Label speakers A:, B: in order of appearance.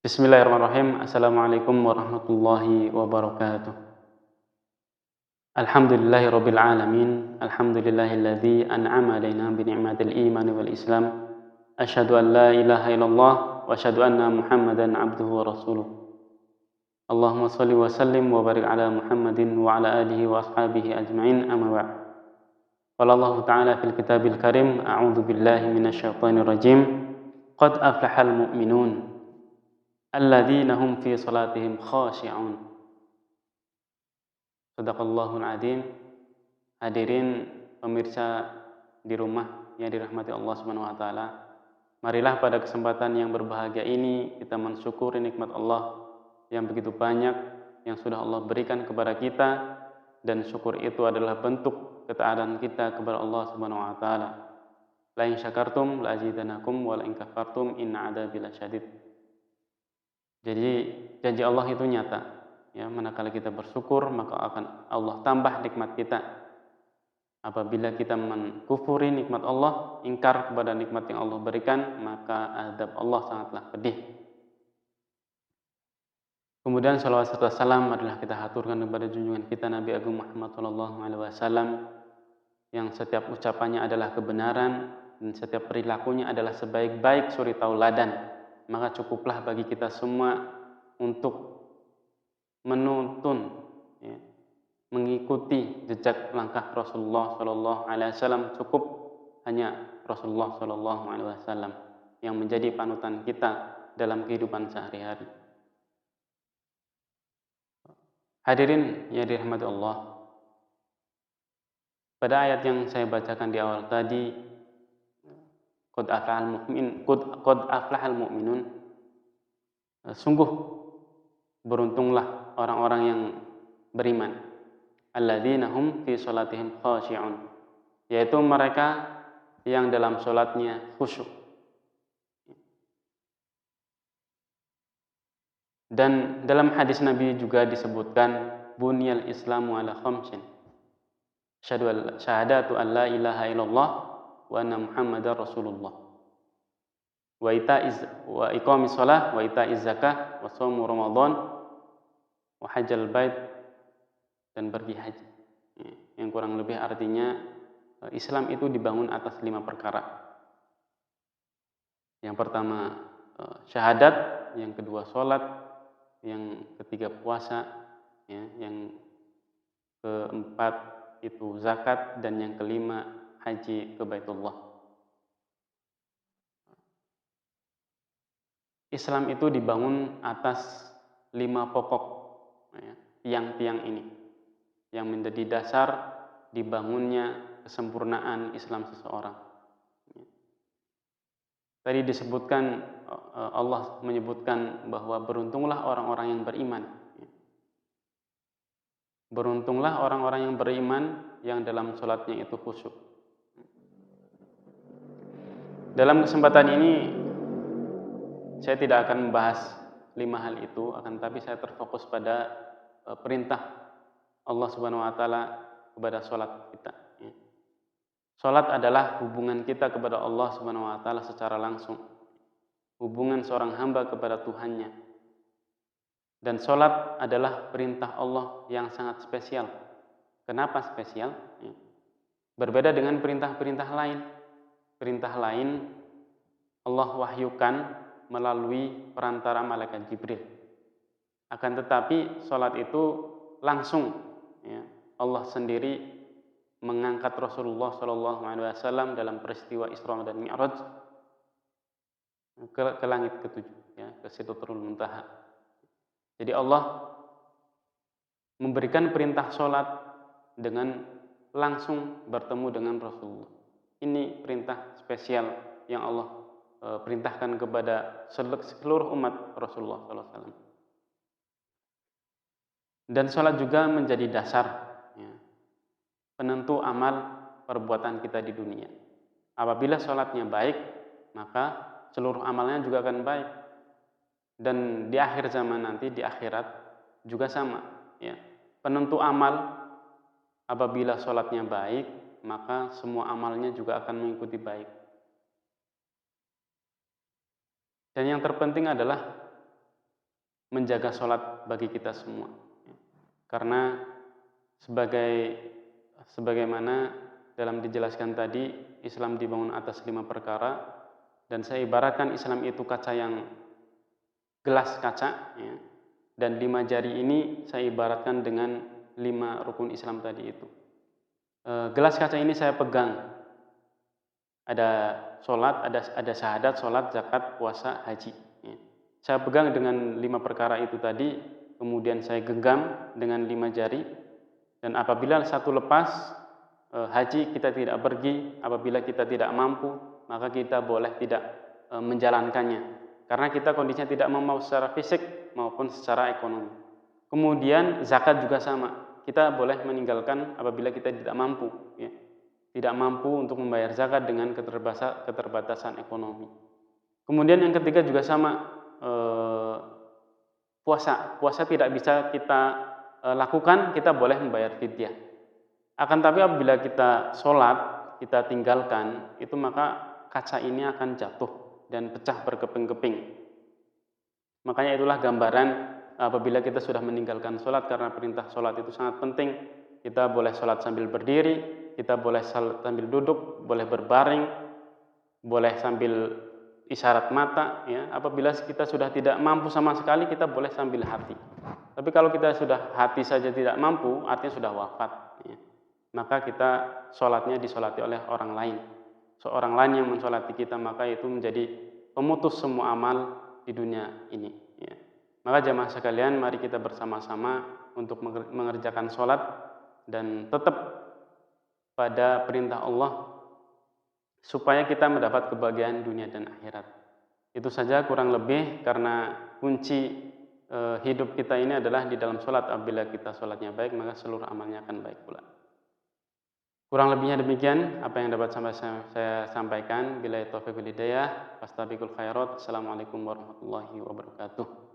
A: Bismillahirrahmanirrahim. Assalamualaikum warahmatullahi wabarakatuh. Alhamdulillahirabbil alamin. Alhamdulillahilladzi an'ama alaina bi ni'matil iman wal islam. Asyhadu an la ilaha illallah wa asyhadu anna Muhammadan abduhu wa rasuluh. Allahumma shalli wa sallim wa barik ala Muhammadin wa ala alihi wa ashabihi ajma'in, amma ba'd. Qala Allah ta'ala fil kitabil karim, a'udzu billahi minasyaitonir rajim. Qad aflahal mu'minun alladzina hum fi salatihim khashi'un. Shadaqallahul adzim. Hadirin pemirsa di rumah yang dirahmati Allah Subhanahu wa taala. Marilah pada kesempatan yang berbahagia ini kita mensyukuri nikmat Allah yang begitu banyak yang sudah Allah berikan kepada kita, dan syukur itu adalah bentuk ketaatan kita kepada Allah Subhanahu wa taala. La in syakartum la azidanakum wa la in kafartum inna adzabi lasyadid. Jadi janji Allah itu nyata, ya, manakala kita bersyukur maka akan Allah tambah nikmat kita. Apabila kita mengkufuri nikmat Allah, ingkar kepada nikmat yang Allah berikan, maka azab Allah sangatlah pedih. Kemudian salawat serta salam adalah kita haturkan kepada junjungan kita Nabi Agung Muhammad SAW, yang setiap ucapannya adalah kebenaran dan setiap perilakunya adalah sebaik-baik suri tauladan. Maka cukuplah bagi kita semua untuk menuntun, ya, mengikuti jejak langkah Rasulullah SAW. Cukup hanya Rasulullah SAW yang menjadi panutan kita dalam kehidupan sehari-hari. Hadirin yang dirahmati Allah, pada ayat yang saya bacakan di awal tadi, Qad aflahal mu'minun, sungguh beruntunglah orang-orang yang beriman. Alladzina hum fi salatihim khashi'un, yaitu mereka yang dalam salatnya khusyuk. Dan dalam hadis Nabi juga disebutkan bunyal islamu ala khamsin. Syahadatu an la ilaha illallah wa anna Muhammadar Rasulullah wa iqamis shalah wa ita'iz zakah wa shaum Ramadan wa hajjal bait, dan pergi haji. Yang kurang lebih artinya Islam itu dibangun atas 5 perkara. Yang pertama syahadat, yang kedua salat, yang ketiga puasa, ya, yang keempat itu zakat, dan yang kelima haji ke Baitullah. Islam itu dibangun atas 5 pokok, ya, tiang-tiang ini yang menjadi dasar dibangunnya kesempurnaan Islam seseorang. Tadi disebutkan, Allah menyebutkan bahwa beruntunglah orang-orang yang beriman. Beruntunglah orang-orang yang beriman yang dalam sholatnya itu khusyuk. Dalam kesempatan ini saya tidak akan membahas 5 hal itu, akan tapi saya terfokus pada perintah Allah Subhanahu wa taala kepada sholat kita. Sholat adalah hubungan kita kepada Allah Subhanahu wa taala secara langsung. Hubungan seorang hamba kepada Tuhannya. Dan sholat adalah perintah Allah yang sangat spesial. Kenapa spesial? Berbeda dengan perintah-perintah lain. Perintah lain Allah wahyukan melalui perantara malaikat Jibril. Akan tetapi sholat itu langsung, ya, Allah sendiri mengangkat Rasulullah SAW dalam peristiwa Isra dan Mi'raj ke langit ketujuh, ya, ke Sidratul Muntaha. Jadi Allah memberikan perintah sholat dengan langsung bertemu dengan Rasulullah. Ini perintah spesial yang Allah perintahkan kepada seluruh umat Rasulullah SAW. Dan sholat juga menjadi dasar, ya, penentu amal perbuatan kita di dunia. Apabila sholatnya baik, maka seluruh amalnya juga akan baik. Dan di akhir zaman nanti, di akhirat juga sama, ya. Penentu amal, apabila sholatnya baik, maka semua amalnya juga akan mengikuti baik. Dan yang terpenting adalah menjaga sholat bagi kita semua. Karena sebagaimana dalam dijelaskan tadi, Islam dibangun atas 5 perkara, dan saya ibaratkan Islam itu kaca yang gelas kaca, ya, dan 5 jari ini saya ibaratkan dengan 5 rukun Islam tadi itu. Gelas kaca ini saya pegang, ada sholat, ada syahadat, sholat, zakat, puasa, haji. Ya. Saya pegang dengan 5 perkara itu tadi, kemudian saya genggam dengan 5 jari, dan apabila satu lepas, haji kita tidak pergi, apabila kita tidak mampu, maka kita boleh tidak menjalankannya. Karena kita kondisinya tidak mampu secara fisik maupun secara ekonomi. Kemudian zakat juga sama. Kita boleh meninggalkan apabila kita tidak mampu, ya. Tidak mampu untuk membayar zakat dengan keterbatasan ekonomi. Kemudian yang ketiga juga sama, puasa. Puasa tidak bisa kita lakukan, kita boleh membayar fidyah. Akan tapi apabila kita sholat, kita tinggalkan, itu maka kaca ini akan jatuh dan pecah berkeping-keping. Makanya itulah gambaran apabila kita sudah meninggalkan sholat, karena perintah sholat itu sangat penting. Kita boleh sholat sambil berdiri, kita boleh sholat sambil duduk, boleh berbaring, boleh sambil isyarat mata, ya. Apabila kita sudah tidak mampu sama sekali, kita boleh sambil hati. Tapi kalau kita sudah hati saja tidak mampu, artinya sudah wafat, ya. Maka kita sholatnya disolati oleh orang lain. Seorang lain yang mensolati kita, maka itu menjadi pemutus semua amal di dunia ini, ya. Maka jamaah sekalian, mari kita bersama-sama untuk mengerjakan sholat dan tetap pada perintah Allah, supaya kita mendapat kebahagiaan dunia dan akhirat. Itu saja kurang lebih, karena kunci hidup kita ini adalah di dalam sholat. Apabila kita sholatnya baik, maka seluruh amalnya akan baik pula. Kurang lebihnya demikian apa yang dapat saya sampaikan. Billahi taufiq wal hidayah. Fastabiqul khairat. Assalamualaikum warahmatullahi wabarakatuh.